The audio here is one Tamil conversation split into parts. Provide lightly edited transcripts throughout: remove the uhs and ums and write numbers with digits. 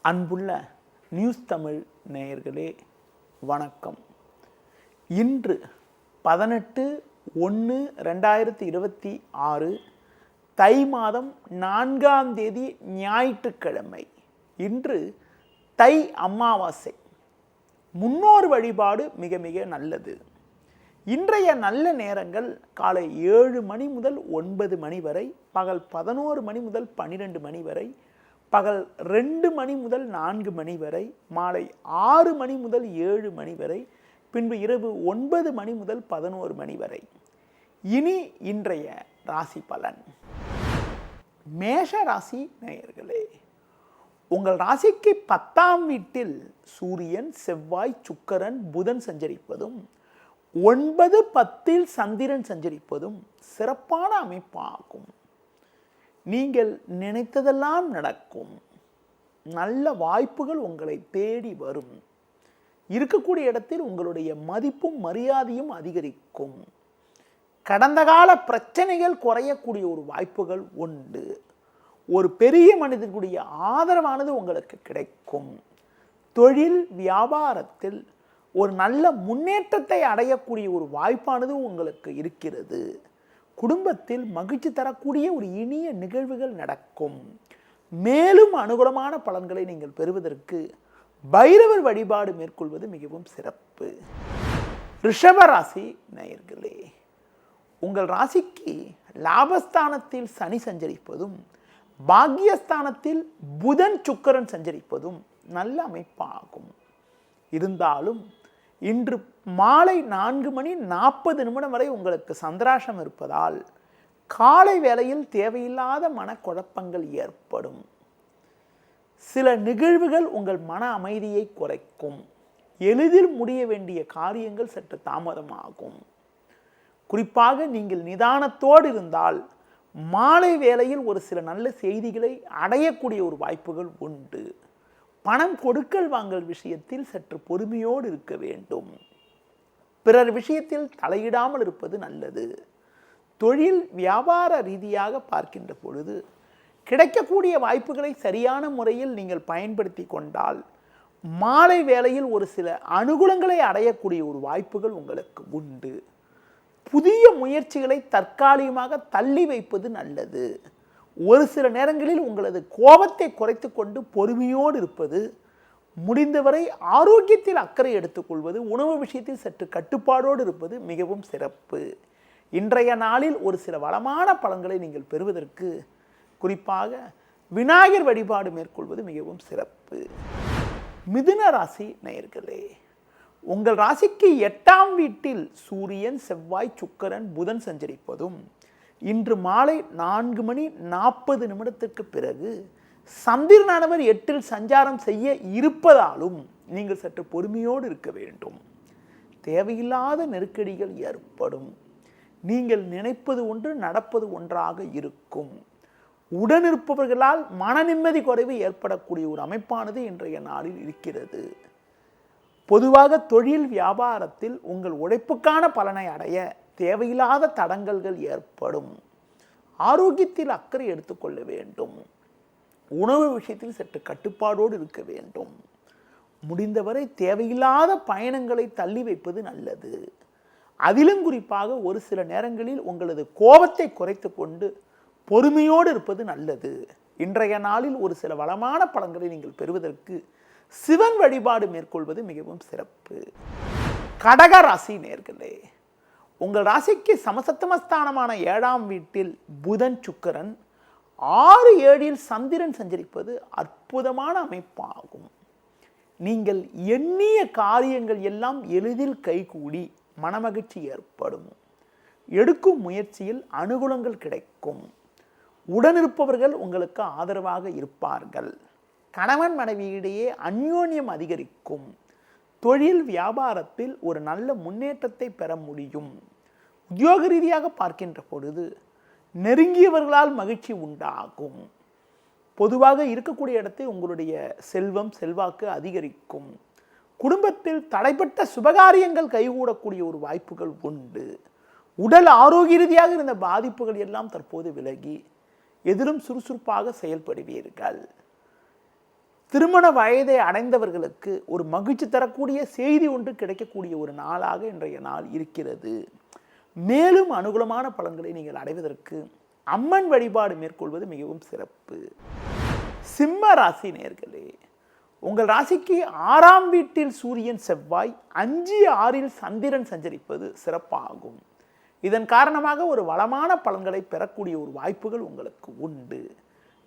அன்புள்ள நியூஸ் தமிழ் நேயர்களே வணக்கம். இன்று 18/1/2026 தை மாதம் 4ஆம் தேதி ஞாயிற்றுக்கிழமை. இன்று தை அமாவாசை. முன்னோர் வழிபாடு மிக மிக நல்லது. இன்றைய நல்ல நேரங்கள் காலை 7 மணி முதல் 9 மணி வரை, பகல் 11 மணி முதல் 12 மணி வரை, பகல் 2 மணி முதல் 4 மணி வரை, மாலை 6 மணி முதல் 7 மணி வரை, பின்பு இரவு 9 மணி முதல் 11 மணி வரை. இனி இன்றைய ராசி பலன். மேஷ ராசி நேயர்களே, உங்கள் ராசிக்கு 10ஆம் வீட்டில் சூரியன், செவ்வாய், சுக்கிரன், புதன் சஞ்சரிப்பதும் 9, 10 சந்திரன் சஞ்சரிப்பதும் சிறப்பான அமைப்பாகும். நீங்கள் நினைத்ததெல்லாம் நடக்கும். நல்ல வாய்ப்புகள் உங்களை தேடி வரும். இருக்கக்கூடிய இடத்தில் உங்களுடைய மதிப்பும் மரியாதையும் அதிகரிக்கும். கடந்த கால பிரச்சனைகள் குறையக்கூடிய ஒரு வாய்ப்புகள் உண்டு. ஒரு பெரிய மனிதனுடைய ஆதரவானது உங்களுக்கு கிடைக்கும். தொழில் வியாபாரத்தில் ஒரு நல்ல முன்னேற்றத்தை அடையக்கூடிய ஒரு வாய்ப்பானது உங்களுக்கு இருக்கிறது. குடும்பத்தில் மகிழ்ச்சி தரக்கூடிய ஒரு இனிய நிகழ்வுகள் நடக்கும். மேலும் அனுகூலமான பலன்களை நீங்கள் பெறுவதற்கு பைரவர் வழிபாடு மேற்கொள்வது மிகவும் சிறப்பு. ரிஷப ராசி நேயர்களே, உங்கள் ராசிக்கு லாபஸ்தானத்தில் சனி சஞ்சரிப்பதும் பாக்கியஸ்தானத்தில் புதன் சுக்கிரன் சஞ்சரிப்பதும் நல்ல அமைப்பாகும். இருந்தாலும் இன்று மாலை 4:40 வரை உங்களுக்கு சந்திராஷ்டம் இருப்பதால் காலை வேளையில் தேவையில்லாத மனக்குழப்பங்கள் ஏற்படும். சில நிகழ்வுகள் உங்கள் மன அமைதியை குறைக்கும். எளிதில் முடிய வேண்டிய காரியங்கள் சற்று தாமதமாகும். குறிப்பாக நீங்கள் நிதானத்தோடு இருந்தால் மாலை வேளையில் ஒரு சில நல்ல செய்திகளை அடையக்கூடிய ஒரு வாய்ப்புகள் உண்டு. பணம் கொடுக்கல் வாங்கல் விஷயத்தில் சற்று பொறுமையோடு இருக்க வேண்டும். பிறர் விஷயத்தில் தலையிடாமல் இருப்பது நல்லது. தொழில் வியாபார ரீதியாக பார்க்கின்ற பொழுது கிடைக்கக்கூடிய வாய்ப்புகளை சரியான முறையில் நீங்கள் பயன்படுத்தி கொண்டால் மாலை வேளையில் ஒரு சில அனுகூலங்களை அடையக்கூடிய ஒரு வாய்ப்புகள் உங்களுக்கு உண்டு. புதிய முயற்சிகளை தற்காலிகமாக தள்ளி வைப்பது நல்லது. ஒரு சில நேரங்களில் உங்களது கோபத்தை குறைத்து கொண்டு பொறுமையோடு இருப்பது, முடிந்தவரை ஆரோக்கியத்தில் அக்கறை எடுத்துக்கொள்வது, உணவு விஷயத்தில் சற்று கட்டுப்பாடோடு இருப்பது மிகவும் சிறப்பு. இன்றைய நாளில் ஒரு சில வளமான பலன்களை நீங்கள் பெறுவதற்கு குறிப்பாக விநாயகர் வழிபாடு மேற்கொள்வது மிகவும் சிறப்பு. மிதுன ராசி நேயர்களே, உங்கள் ராசிக்கு 8ஆம் வீட்டில் சூரியன், செவ்வாய், சுக்கிரன், புதன் சஞ்சரிப்பதும் இன்று மாலை 4:40 பிறகு சந்திரனானவர் 8இல் சஞ்சாரம் செய்ய இருப்பதாலும் நீங்கள் சற்று பொறுமையோடு இருக்க வேண்டும். தேவையில்லாத நெருக்கடிகள் ஏற்படும். நீங்கள் நினைப்பது ஒன்று, நடப்பது ஒன்றாக இருக்கும். உடனிருப்பவர்களால் மன நிம்மதி குறைவு ஏற்படக்கூடிய ஒரு அமைப்பானது இன்றைய நாளில் இருக்கிறது. பொதுவாக தொழில் வியாபாரத்தில் உங்கள் உழைப்புக்கான பலனை அடைய தேவையில்லாத தடங்கல்கள் ஏற்படும். ஆரோக்கியத்தில் அக்கறை எடுத்துக்கொள்ள வேண்டும். உணவு விஷயத்தில் சற்று கட்டுப்பாடோடு இருக்க வேண்டும். முடிந்தவரை தேவையில்லாத பயணங்களை தள்ளி வைப்பது நல்லது. அதிலும் குறிப்பாக ஒரு சில நேரங்களில் உங்களது கோபத்தை குறைத்து கொண்டு பொறுமையோடு இருப்பது நல்லது. இன்றைய நாளில் ஒரு சில வளமான பலன்களை நீங்கள் பெறுவதற்கு சிவன் வழிபாடு மேற்கொள்வது மிகவும் சிறப்பு. கடக ராசி நேயர்களே, உங்கள் ராசிக்கு சமசப்தமஸ்தானமான 7ஆம் வீட்டில் புதன் சுக்கிரன், 6, 7இல் சந்திரன் சஞ்சரிப்பது அற்புதமான அமைப்பாகும். நீங்கள் எண்ணிய காரியங்கள் எல்லாம் எளிதில் கைகூடி மனமகிழ்ச்சி ஏற்படும். எடுக்கும் முயற்சியில் அனுகூலங்கள் கிடைக்கும். உடனிருப்பவர்கள் உங்களுக்கு ஆதரவாக இருப்பார்கள். கணவன் மனைவியிடையே அந்யோன்யம் அதிகரிக்கும். தொழில் வியாபாரத்தில் ஒரு நல்ல முன்னேற்றத்தை பெற முடியும். உத்தியோக ரீதியாக பார்க்கின்ற பொழுது நெருங்கியவர்களால் மகிழ்ச்சி உண்டாகும். பொதுவாக இருக்கக்கூடிய இடத்தில் உங்களுடைய செல்வம் செல்வாக்கு அதிகரிக்கும். குடும்பத்தில் தடைப்பட்ட சுபகாரியங்கள் கைகூடக்கூடிய ஒரு வாய்ப்புகள் உண்டு. உடல் ஆரோக்கிய ரீதியாக இருந்த பாதிப்புகள் எல்லாம் தற்போது விலகி எதிலும் சுறுசுறுப்பாக செயல்படுவீர்கள். திருமண வயதை அடைந்தவர்களுக்கு ஒரு மகிழ்ச்சி தரக்கூடிய செய்தி ஒன்று கிடைக்கக்கூடிய ஒரு நாளாக இன்றைய நாள் இருக்கிறது. மேலும் அனுகூலமான பலன்களை நீங்கள் அடைவதற்கு அம்மன் வழிபாடு மேற்கொள்வது மிகவும் சிறப்பு. சிம்ம ராசி நேயர்களே, உங்கள் ராசிக்கு 6ஆம் வீட்டில் சூரியன் செவ்வாய் 5-6 சந்திரன் சஞ்சரிப்பது சிறப்பாகும். இதன் காரணமாக ஒரு வளமான பலன்களை பெறக்கூடிய ஒரு வாய்ப்புகள் உங்களுக்கு உண்டு.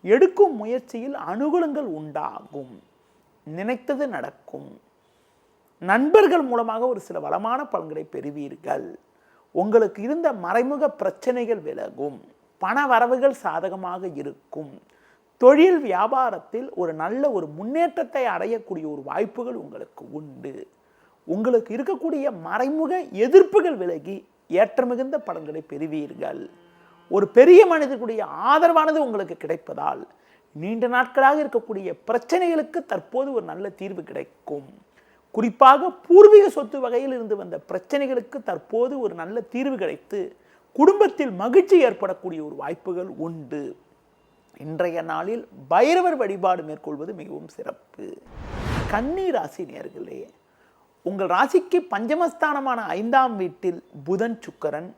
எடுக்கும் முயற்சியில் அனுகூலங்கள் உண்டாகும். நினைத்தது நடக்கும். நண்பர்கள் மூலமாக ஒரு சில வளமான பலன்களை பெறுவீர்கள். உங்களுக்கு இருந்த மறைமுக பிரச்சனைகள் விலகும். பண வரவுகள் சாதகமாக இருக்கும். தொழில் வியாபாரத்தில் ஒரு நல்ல ஒரு முன்னேற்றத்தை அடையக்கூடிய ஒரு வாய்ப்புகள் உங்களுக்கு உண்டு. உங்களுக்கு இருக்கக்கூடிய மறைமுக எதிர்ப்புகள் விலகி ஏற்றமிகுந்த பலன்களை பெறுவீர்கள். ஒரு பெரிய மனிதனுடைய ஆதரவானது உங்களுக்கு கிடைப்பதால் நீண்ட நாட்களாக இருக்கக்கூடிய பிரச்சனைகளுக்கு தற்போது ஒரு நல்ல தீர்வு கிடைக்கும். குறிப்பாக பூர்வீக சொத்து வகையில் இருந்து வந்த பிரச்சனைகளுக்கு தற்போது ஒரு நல்ல தீர்வு கிடைத்து குடும்பத்தில் மகிழ்ச்சி ஏற்படக்கூடிய ஒரு வாய்ப்புகள் உண்டு. இன்றைய நாளில் பைரவர் வழிபாடு மேற்கொள்வது மிகவும் சிறப்பு. கன்னி ராசி நேயர்களே, உங்கள் ராசிக்கு பஞ்சமஸ்தானமான 5ஆம் வீட்டில் புதன் சுக்கிரன்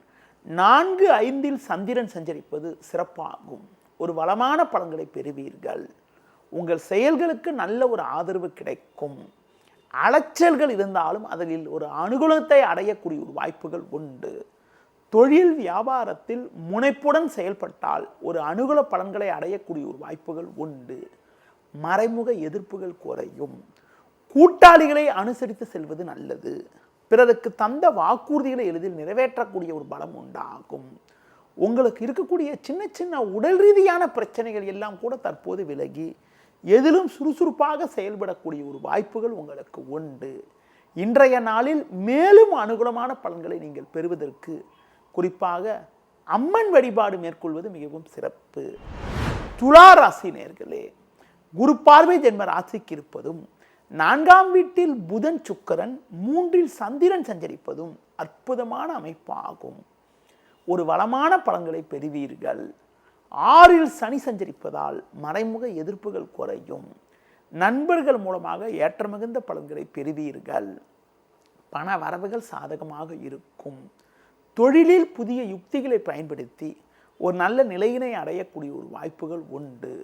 4-5 சந்திரன் சஞ்சரிப்பது சிறப்பாகும். ஒரு வளமான பலன்களை பெறுவீர்கள். உங்கள் செயல்களுக்கு நல்ல ஒரு ஆதரவு கிடைக்கும். அலைச்சல்கள் இருந்தாலும் அதில் ஒரு அனுகூலத்தை அடையக்கூடிய ஒரு வாய்ப்புகள் உண்டு. தொழில் வியாபாரத்தில் முனைப்புடன் செயல்பட்டால் ஒரு அனுகூல பலன்களை அடையக்கூடிய ஒரு வாய்ப்புகள் உண்டு. மறைமுக எதிர்ப்புகள் குறையும். கூட்டாளிகளை அனுசரித்து செல்வது நல்லது. பிறருக்கு தந்த வாக்குறுதிகளை எளிதில் நிறைவேற்றக்கூடிய ஒரு பலம் உண்டாகும். உங்களுக்கு இருக்கக்கூடிய சின்ன சின்ன உடல் ரீதியான பிரச்சனைகள் எல்லாம் கூட தற்போது விலகி எதிலும் சுறுசுறுப்பாக செயல்படக்கூடிய ஒரு வாய்ப்புகள் உங்களுக்கு உண்டு. இன்றைய நாளில் மேலும் அனுகூலமான பலன்களை நீங்கள் பெறுவதற்கு குறிப்பாக அம்மன் வழிபாடு மேற்கொள்வது மிகவும் சிறப்பு. துலா ராசி நேயர்களே, குரு பார்வை ஜென்ம ராசிக்கு இருப்பதும் 4ஆம் வீட்டில் புதன் சுக்கிரன் 3 சந்திரன் சஞ்சரிப்பதும் அற்புதமான அமைப்பாகும். ஒரு வளமான பலன்களை பெறுவீர்கள். 6 சனி சஞ்சரிப்பதால் மறைமுக எதிர்ப்புகள் குறையும். நண்பர்கள் மூலமாக ஏற்றமிகுந்த பலன்களை பெறுவீர்கள். பண வரவுகள் சாதகமாக இருக்கும். தொழிலில் புதிய யுக்திகளை பயன்படுத்தி ஒரு நல்ல நிலையினை அடையக்கூடிய ஒரு வாய்ப்புகள் உண்டு.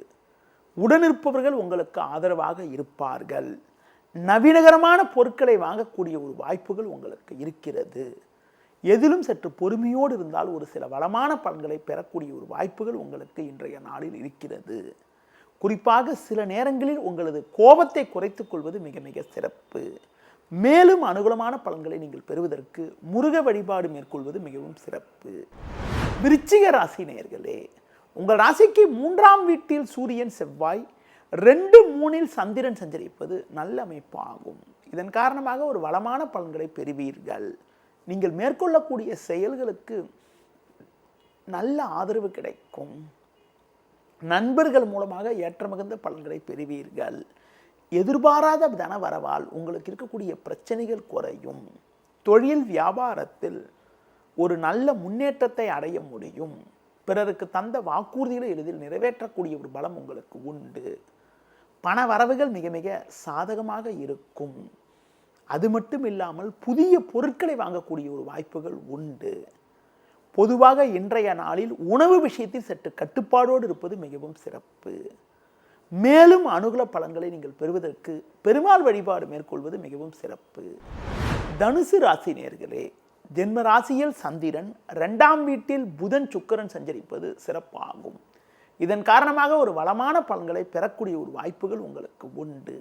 உடனிருப்பவர்கள் உங்களுக்கு ஆதரவாக இருப்பார்கள். நவீனகரமான பொருட்களை வாங்கக்கூடிய ஒரு வாய்ப்புகள் உங்களுக்கு இருக்கிறது. எதிலும் சற்று பொறுமையோடு இருந்தால் ஒரு சில வளமான பலன்களை பெறக்கூடிய ஒரு வாய்ப்புகள் உங்களுக்கு இன்றைய நாளில் இருக்கிறது. குறிப்பாக சில நேரங்களில் உங்களது கோபத்தை குறைத்துக் கொள்வது மிக மிக சிறப்பு. மேலும் அனுகூலமான பலன்களை நீங்கள் பெறுவதற்கு முருக வழிபாடு மேற்கொள்வது மிகவும் சிறப்பு. விருச்சிக ராசி நேயர்களே, உங்கள் ராசிக்கு 3ஆம் வீட்டில் சூரியன் செவ்வாய் 2-3 சந்திரன் சஞ்சரிப்பது நல்ல அமைப்பாகும். இதன் காரணமாக ஒரு வளமான பலன்களை பெறுவீர்கள். நீங்கள் மேற்கொள்ளக்கூடிய செயல்களுக்கு நல்ல ஆதரவு கிடைக்கும். நண்பர்கள் மூலமாக ஏற்றமிகுந்த பலன்களை பெறுவீர்கள். எதிர்பாராத தன வரவால் உங்களுக்கு இருக்கக்கூடிய பிரச்சனைகள் குறையும். தொழில் வியாபாரத்தில் ஒரு நல்ல முன்னேற்றத்தை அடைய முடியும். பிறருக்கு தந்த வாக்குறுதிகளை எளிதில் நிறைவேற்றக்கூடிய ஒரு பலம் உங்களுக்கு உண்டு. பண வரவுகள் மிக மிக சாதகமாக இருக்கும். அது மட்டும் இல்லாமல் புதிய பொருட்களை வாங்கக்கூடிய ஒரு வாய்ப்புகள் உண்டு. பொதுவாக இன்றைய நாளில் உணவு விஷயத்தில் சற்று கட்டுப்பாடோடு இருப்பது மிகவும் சிறப்பு. மேலும் அனுகூல பலன்களை நீங்கள் பெறுவதற்கு பெருமாள் வழிபாடு மேற்கொள்வது மிகவும் சிறப்பு. தனுசு ராசி நேயர்களே, ஜென்ம ராசியில் சந்திரன் 2ஆம் வீட்டில் புதன் சுக்கிரன் சஞ்சரிப்பது சிறப்பாகும். இதன் காரணமாக ஒரு வளமான பலன்களை பெறக்கூடிய ஒரு வாய்ப்புகள் உங்களுக்கு உண்டு.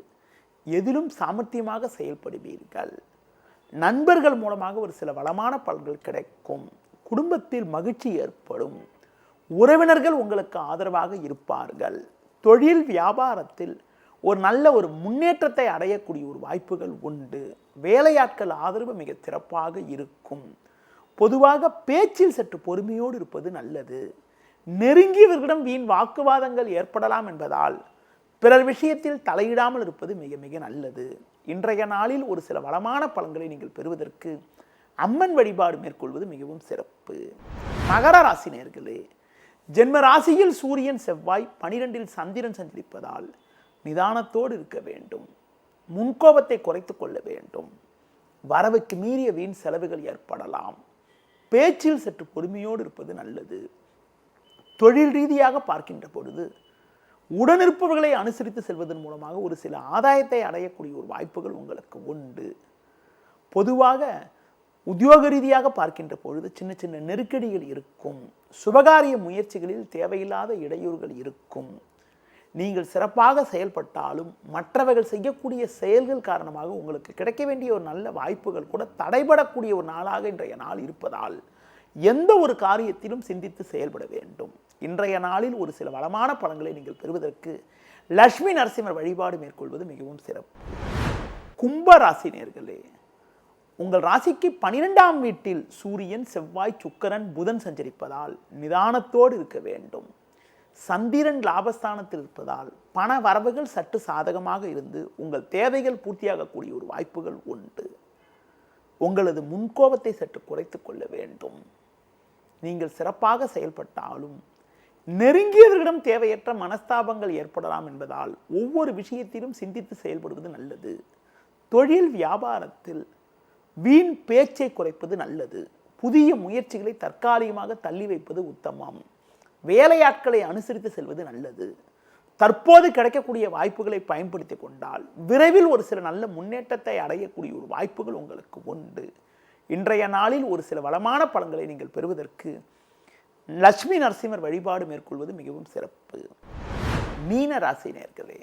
எதிலும் சாமர்த்தியமாக செயல்படுவீர்கள். நண்பர்கள் மூலமாக ஒரு சில வளமான பலன்கள் கிடைக்கும். குடும்பத்தில் மகிழ்ச்சி ஏற்படும். உறவினர்கள் உங்களுக்கு ஆதரவாக இருப்பார்கள். தொழில் வியாபாரத்தில் ஒரு நல்ல ஒரு முன்னேற்றத்தை அடையக்கூடிய ஒரு வாய்ப்புகள் உண்டு. வேலையாட்கள் ஆதரவு மிக சிறப்பாக இருக்கும். பொதுவாக பேச்சில் சற்று பொறுமையோடு இருப்பது நல்லது. நெருங்கியவர்களிடம் வீண் வாக்குவாதங்கள் ஏற்படலாம் என்பதால் பிறர் விஷயத்தில் தலையிடாமல் இருப்பது மிக மிக நல்லது. இன்றைய நாளில் ஒரு சில வளமான பலன்களை நீங்கள் பெறுவதற்கு அம்மன் வழிபாடு மேற்கொள்வது மிகவும் சிறப்பு. மகர ராசி நேயர்களே, ஜென்ம ராசியில் சூரியன் செவ்வாய் 12 சந்திரன் சஞ்சரிப்பதால் நிதானத்தோடு இருக்க வேண்டும். முன்கோபத்தை குறைத்து கொள்ள வேண்டும். வரவுக்கு மீறிய வீண் செலவுகள் ஏற்படலாம். பேச்சில் சற்று பொறுமையோடு இருப்பது நல்லது. தொழில் ரீதியாக பார்க்கின்ற பொழுது உடனிருப்பவர்களை அனுசரித்து செல்வதன் மூலமாக ஒரு சில ஆதாயத்தை அடையக்கூடிய ஒரு வாய்ப்புகள் உங்களுக்கு உண்டு. பொதுவாக உத்தியோக ரீதியாக பார்க்கின்ற பொழுது சின்ன சின்ன நெருக்கடிகள் இருக்கும். சுபகாரிய முயற்சிகளில் தேவையில்லாத இடையூறுகள் இருக்கும். நீங்கள் சிறப்பாக செயல்பட்டாலும் மற்றவர்கள் செய்யக்கூடிய செயல்கள் காரணமாக உங்களுக்கு கிடைக்க வேண்டிய ஒரு நல்ல வாய்ப்புகள் கூட தடைபடக்கூடிய ஒரு நாளாக இன்றைய நாள் இருப்பதால் எந்த ஒரு காரியத்திலும் சிந்தித்து செயல்பட வேண்டும். இன்றைய நாளில் ஒரு சில வளமான பலன்களை நீங்கள் பெறுவதற்கு லட்சுமி நரசிம்மர் வழிபாடு மேற்கொள்வது மிகவும் சிறப்பு. கும்ப ராசி நேயர்களே, உங்கள் ராசிக்கு 12ஆம் வீட்டில் சூரியன், செவ்வாய், சுக்கிரன், புதன் சஞ்சரிப்பதால் நிதானத்தோடு இருக்க வேண்டும். சந்திரன் லாபஸ்தானத்தில் இருப்பதால் பண வரவுகள் சற்று சாதகமாக இருந்து உங்கள் தேவைகள் பூர்த்தியாகக்கூடிய ஒரு வாய்ப்புகள் உண்டு. உங்களது முன்கோபத்தை சற்று குறைத்து கொள்ள வேண்டும். நீங்கள் சிறப்பாக செயல்பட்டாலும் நெருங்கியவர்களிடம் தேவையற்ற மனஸ்தாபங்கள் ஏற்படலாம் என்பதால் ஒவ்வொரு விஷயத்திலும் சிந்தித்து செயல்படுவது நல்லது. தொழில் வியாபாரத்தில் வீண் பேச்சை குறைப்பது நல்லது. புதிய முயற்சிகளை தற்காலிகமாக தள்ளி வைப்பது உத்தமம். வேலையாட்களை அனுசரித்து செல்வது நல்லது. தற்போது கிடைக்கக்கூடிய வாய்ப்புகளை பயன்படுத்தி கொண்டால் விரைவில் ஒரு சில நல்ல முன்னேற்றத்தை அடையக்கூடிய ஒரு வாய்ப்புகள் உங்களுக்கு உண்டு. இன்றைய நாளில் ஒரு சில வளமான பலன்களை நீங்கள் பெறுவதற்கு லட்சுமி நரசிம்மர் வழிபாடு மேற்கொள்வது மிகவும் சிறப்பு. மீன ராசி நேயர்களே,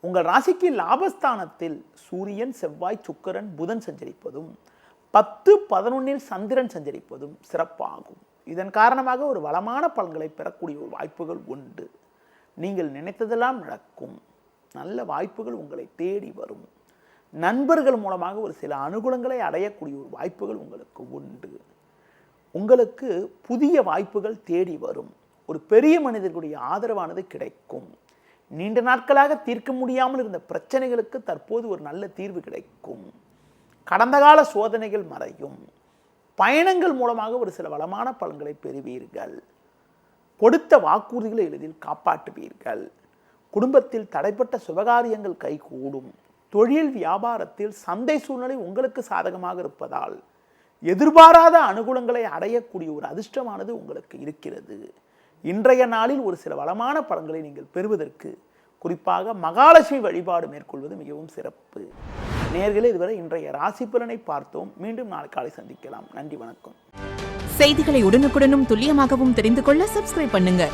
உங்கள் ராசிக்கு லாபஸ்தானத்தில் சூரியன், செவ்வாய், சுக்கிரன், புதன் சஞ்சரிப்பதும் 10, 11 சந்திரன் சஞ்சரிப்பதும் சிறப்பாகும். இதன் காரணமாக ஒரு வளமான பலன்களை பெறக்கூடிய ஒரு வாய்ப்புகள் உண்டு. நீங்கள் நினைத்ததெல்லாம் நடக்கும். நல்ல வாய்ப்புகள் உங்களை தேடி வரும். நண்பர்கள் மூலமாக ஒரு சில அனுகூலங்களை அடையக்கூடிய ஒரு வாய்ப்புகள் உங்களுக்கு உண்டு. உங்களுக்கு புதிய வாய்ப்புகள் தேடி வரும். ஒரு பெரிய மனிதர்களுடைய ஆதரவானது கிடைக்கும். நீண்ட நாட்களாக தீர்க்க முடியாமல் இருந்த பிரச்சனைகளுக்கு தற்போது ஒரு நல்ல தீர்வு கிடைக்கும். கடந்த கால சோதனைகள் மறையும். பயணங்கள் மூலமாக ஒரு சில வளமான பலன்களை பெறுவீர்கள். கொடுத்த வாக்குறுதிகளை எளிதில் காப்பாற்றுவீர்கள். குடும்பத்தில் தடைப்பட்ட சுபகாரியங்கள் கைகூடும். தொழில் வியாபாரத்தில் சந்தை சூழ்நிலை உங்களுக்கு சாதகமாக இருப்பதால் எதிர்பாராத அனுகூலங்களை அடையக்கூடிய ஒரு அதிர்ஷ்டமானது உங்களுக்கு இருக்கிறது. இன்றைய நாளில் ஒரு சில வளமான பலன்களை நீங்கள் பெறுவதற்கு குறிப்பாக மகாலட்சுமி வழிபாடு மேற்கொள்வது மிகவும் சிறப்பு. நேயர்களே, இதுவரை இன்றைய ராசி பலனை பார்த்தோம். மீண்டும் நாளை காலை சந்திக்கலாம். நன்றி, வணக்கம். செய்திகளை உடனுக்குடனும் துல்லியமாகவும் தெரிந்து கொள்ள சப்ஸ்கிரைப் பண்ணுங்க.